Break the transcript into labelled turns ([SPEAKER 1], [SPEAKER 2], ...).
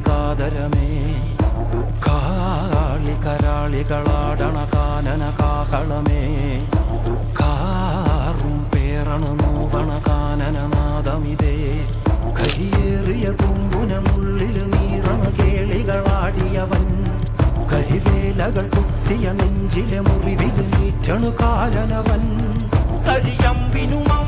[SPEAKER 1] കാതരമേ കാളി കരാളികളാടണ കാനന കാഹളമേ കാറും പേറണ നോവണ കാനനനാദമിതേ കരിയേറിയ കുമ്പുനമുള്ളിൽ നീറണ കേളികളാടിയവൻ കരിവേലകൾ കുത്തിയ നെഞ്ചിലെ മുറിവിൽ നീറ്റണു കാലനവൻ കരിയമ്പിനുമം